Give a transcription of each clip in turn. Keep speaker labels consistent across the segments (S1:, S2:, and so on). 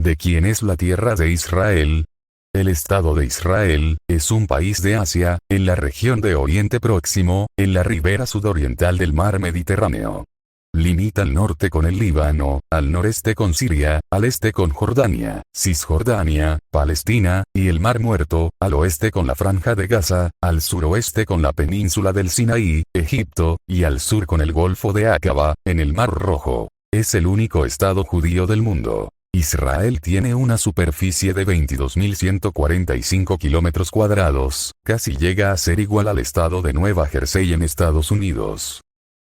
S1: ¿De quién es la tierra de Israel? El Estado de Israel es un país de Asia, en la región de Oriente Próximo, en la ribera sudoriental del mar Mediterráneo. Limita al norte con el Líbano, al noreste con Siria, al este con Jordania, Cisjordania, Palestina, y el Mar Muerto, al oeste con la Franja de Gaza, al suroeste con la península del Sinaí, Egipto, y al sur con el Golfo de Aqaba, en el Mar Rojo. Es el único estado judío del mundo. Israel tiene una superficie de 22.145 kilómetros cuadrados, casi llega a ser igual al estado de Nueva Jersey en Estados Unidos.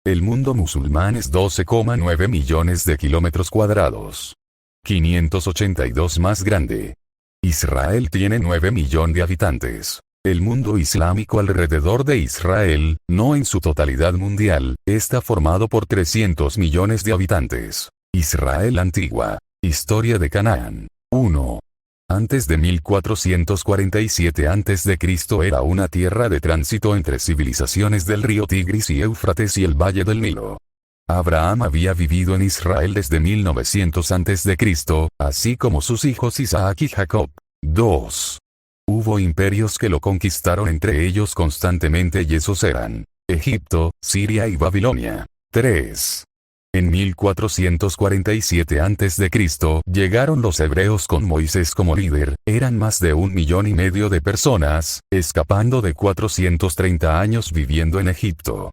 S1: El mundo musulmán es 12,9 millones de kilómetros cuadrados. 582 más grande. Israel tiene 9 millones de habitantes. El mundo islámico alrededor de Israel, no en su totalidad mundial, está formado por 300 millones de habitantes. Israel antigua. Historia de Canaán. 1. Antes de 1447 a.C. era una tierra de tránsito entre civilizaciones del río Tigris y Éufrates y el valle del Nilo. Abraham había vivido en Israel desde 1900 a.C., así como sus hijos Isaac y Jacob. 2. Hubo imperios que lo conquistaron entre ellos constantemente y esos eran Egipto, Siria y Babilonia. 3. En 1447 a.C. llegaron los hebreos con Moisés como líder, eran más de 1,5 millones de personas, escapando de 430 años viviendo en Egipto.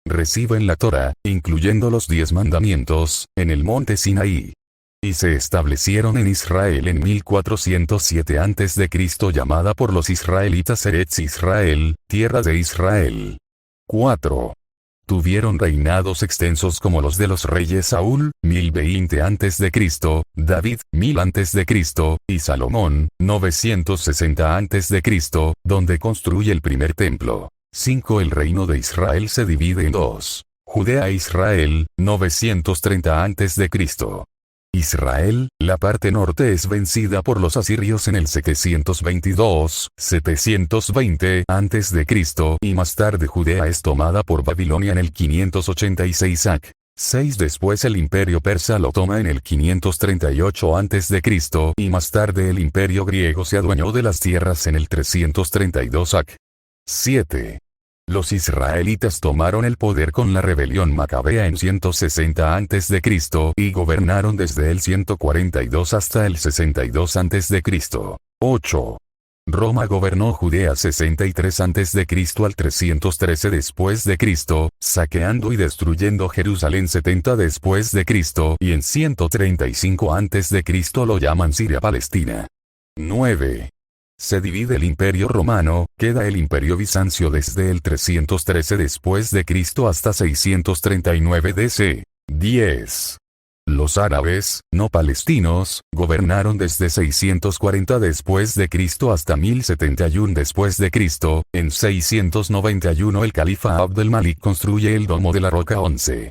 S1: Reciben la Torá, incluyendo los 10 mandamientos, en el monte Sinaí. Y se establecieron en Israel en 1407 a.C. llamada por los israelitas Eretz Israel, tierra de Israel. 4. Tuvieron reinados extensos como los de los reyes Saúl, 1020 a.C., David, 1000 a.C., y Salomón, 960 a.C., donde construye el primer templo. 5. El reino de Israel se divide en dos. Judea e Israel, 930 a.C. Israel, la parte norte es vencida por los asirios en el 720 a.C. y más tarde Judea es tomada por Babilonia en el 586 AC. 6. Después el imperio persa lo toma en el 538 a.C. y más tarde el imperio griego se adueñó de las tierras en el 332 AC. 7. Los israelitas tomaron el poder con la rebelión macabea en 160 a.C. y gobernaron desde el 142 hasta el 62 a.C. 8. Roma gobernó Judea 63 a.C. al 313 después de Cristo, saqueando y destruyendo Jerusalén 70 después de Cristo y en 135 a.C. lo llaman Siria-Palestina. 9. Se divide el Imperio Romano, queda el Imperio Bizancio desde el 313 después de Cristo hasta 639 DC. 10. Los árabes, no palestinos, gobernaron desde 640 después de Cristo hasta 1071 después de Cristo. En 691 el califa Abd el-Malik construye el Domo de la Roca 11.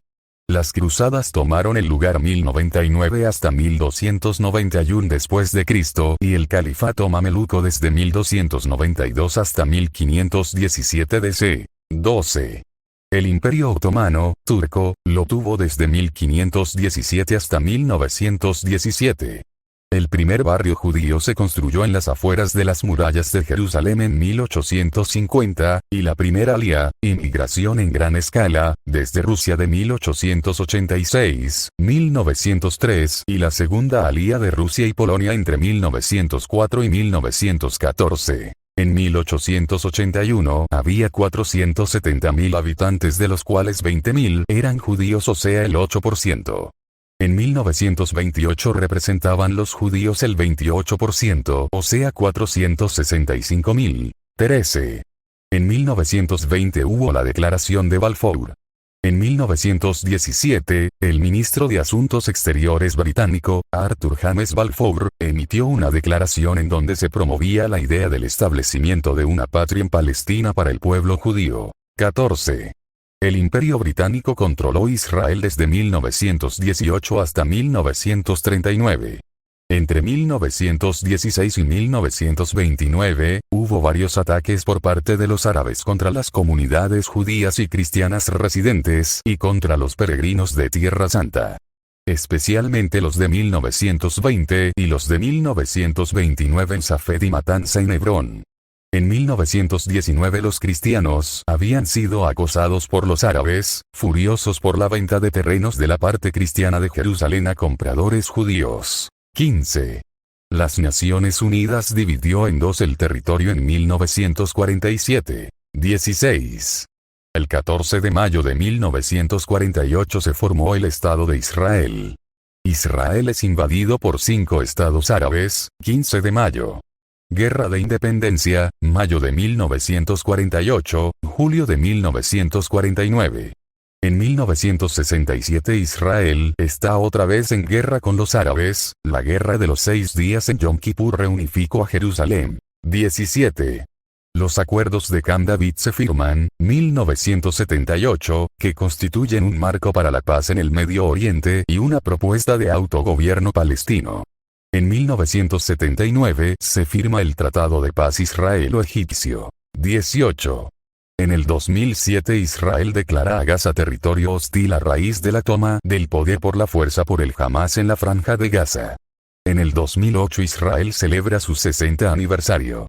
S1: Las cruzadas tomaron el lugar 1099 hasta 1291 después de Cristo y el califato mameluco desde 1292 hasta 1517 DC. 12. El Imperio Otomano, turco, lo tuvo desde 1517 hasta 1917. El primer barrio judío se construyó en las afueras de las murallas de Jerusalén en 1850, y la primera alía, inmigración en gran escala, desde Rusia de 1886, 1903 y la segunda alía de Rusia y Polonia entre 1904 y 1914. En 1881 había 470.000 habitantes de los cuales 20.000 eran judíos o sea el 8%. En 1928 representaban los judíos el 28%, o sea 465.000. 13. En 1920 hubo la Declaración de Balfour. En 1917, el ministro de Asuntos Exteriores británico, Arthur James Balfour, emitió una declaración en donde se promovía la idea del establecimiento de una patria en Palestina para el pueblo judío. 14. El Imperio Británico controló Israel desde 1918 hasta 1939. Entre 1916 y 1929, hubo varios ataques por parte de los árabes contra las comunidades judías y cristianas residentes y contra los peregrinos de Tierra Santa. especialmente los de 1920 y los de 1929 en Safed y Matanza en Hebrón. En 1919 los cristianos habían sido acosados por los árabes, furiosos por la venta de terrenos de la parte cristiana de Jerusalén a compradores judíos. 15. Las Naciones Unidas dividió en dos el territorio en 1947. 16. El 14 de mayo de 1948 se formó el Estado de Israel. Israel es invadido por 5 estados árabes. 15 de mayo. Guerra de Independencia, mayo de 1948, julio de 1949. En 1967 Israel está otra vez en guerra con los árabes. La Guerra de los 6 días en Yom Kippur reunificó a Jerusalén. 17. Los acuerdos de Camp David se firman, 1978, que constituyen un marco para la paz en el Medio Oriente y una propuesta de autogobierno palestino. En 1979 se firma el Tratado de Paz israelo-egipcio. 18. En el 2007 Israel declara a Gaza territorio hostil a raíz de la toma del poder por la fuerza por el Hamás en la Franja de Gaza. En el 2008 Israel celebra su 60 aniversario.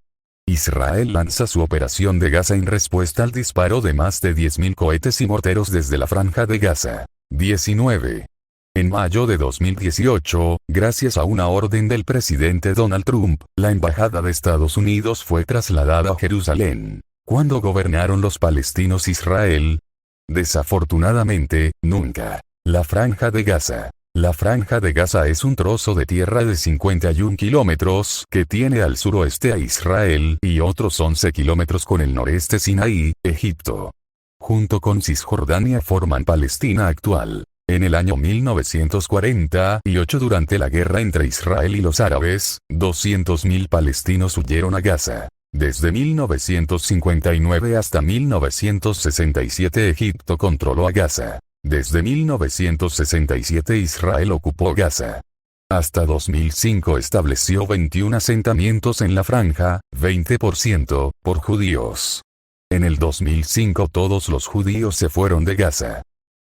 S1: Israel lanza su operación de Gaza en respuesta al disparo de más de 10.000 cohetes y morteros desde la Franja de Gaza. 19. En mayo de 2018, gracias a una orden del presidente Donald Trump, la Embajada de Estados Unidos fue trasladada a Jerusalén. ¿Cuándo gobernaron los palestinos Israel? Desafortunadamente, nunca. La Franja de Gaza. La Franja de Gaza es un trozo de tierra de 51 kilómetros que tiene al suroeste a Israel y otros 11 kilómetros con el noreste Sinaí, Egipto. Junto con Cisjordania forman Palestina actual. En el año 1948 durante la guerra entre Israel y los árabes, 200.000 palestinos huyeron a Gaza. Desde 1959 hasta 1967 Egipto controló a Gaza. Desde 1967 Israel ocupó Gaza. Hasta 2005 estableció 21 asentamientos en la franja, 20%, por judíos. En el 2005 todos los judíos se fueron de Gaza.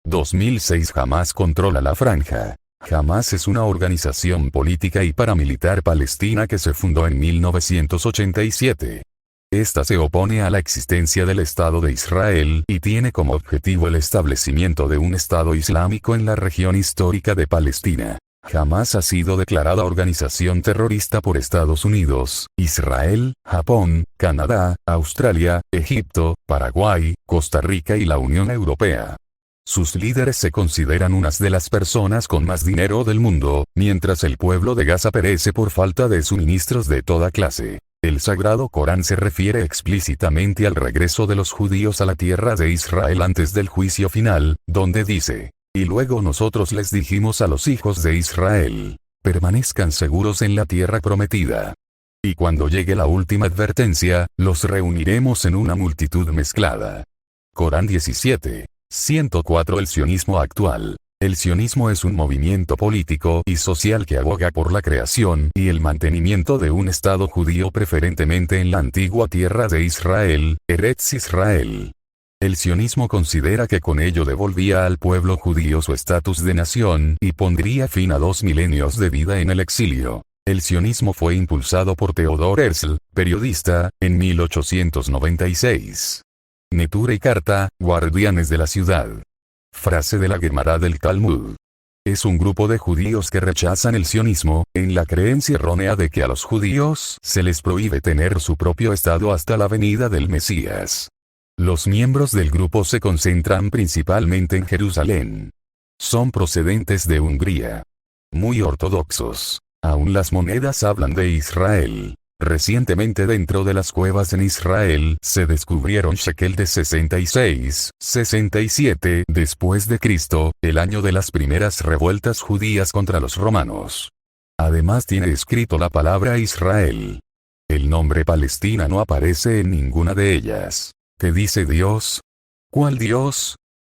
S1: 2006 Hamás controla la franja. Hamás es una organización política y paramilitar palestina que se fundó en 1987. Esta se opone a la existencia del Estado de Israel y tiene como objetivo el establecimiento de un Estado islámico en la región histórica de Palestina. Hamás ha sido declarada organización terrorista por Estados Unidos, Israel, Japón, Canadá, Australia, Egipto, Paraguay, Costa Rica y la Unión Europea. Sus líderes se consideran unas de las personas con más dinero del mundo, mientras el pueblo de Gaza perece por falta de suministros de toda clase. El Sagrado Corán se refiere explícitamente al regreso de los judíos a la tierra de Israel antes del juicio final, donde dice: y luego nosotros les dijimos a los hijos de Israel, permanezcan seguros en la tierra prometida. Y cuando llegue la última advertencia, los reuniremos en una multitud mezclada. Corán 17. 104. El sionismo actual. El sionismo es un movimiento político y social que aboga por la creación y el mantenimiento de un Estado judío preferentemente en la antigua tierra de Israel, Eretz Israel. El sionismo considera que con ello devolvía al pueblo judío su estatus de nación y pondría fin a 2 milenios de vida en el exilio. El sionismo fue impulsado por Theodor Herzl, periodista, en 1896. Netura y Carta, guardianes de la ciudad. Frase de la Gemara del Talmud. Es un grupo de judíos que rechazan el sionismo, en la creencia errónea de que a los judíos se les prohíbe tener su propio estado hasta la venida del Mesías. Los miembros del grupo se concentran principalmente en Jerusalén. Son procedentes de Hungría. Muy ortodoxos. Aún las monedas hablan de Israel. Recientemente dentro de las cuevas en Israel se descubrieron shekel de 67 después de Cristo, el año de las primeras revueltas judías contra los romanos. Además tiene escrito la palabra Israel. El nombre Palestina no aparece en ninguna de ellas. ¿Qué dice Dios? ¿Cuál Dios?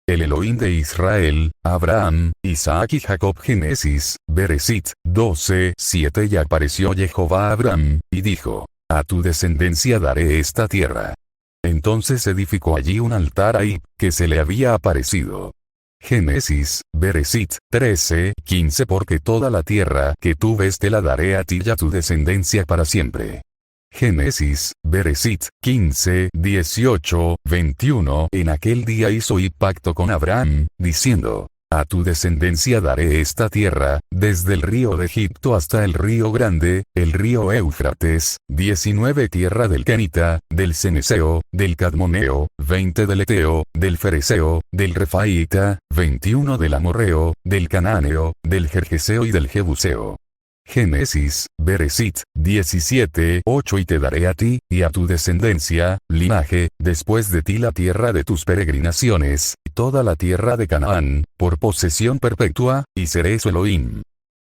S1: El Elohim de Israel, Abraham, Isaac y Jacob. Génesis, Bereshit, 12:7. Y apareció Jehová a Abraham, y dijo: a tu descendencia daré esta tierra. Entonces edificó allí un altar a Ib, que se le había aparecido. Génesis, Bereshit, 13:15 Porque toda la tierra que tú ves te la daré a ti y a tu descendencia para siempre. Génesis, Bereshit, 15:18-21 En aquel día hizo y pacto con Abraham, diciendo: a tu descendencia daré esta tierra, desde el río de Egipto hasta el río grande, el río Éufrates, 19 tierra del Kenita, del Ceneseo, del Cadmoneo, 20 del Eteo, del Fereseo, del Refaíta, 21 del Amorreo, del Canaaneo, del Gergeseo y del Jebuseo. Génesis, Bereshit, 17:8 Y te daré a ti, y a tu descendencia, linaje, después de ti la tierra de tus peregrinaciones, toda la tierra de Canaán, por posesión perpetua, y seré su Elohim.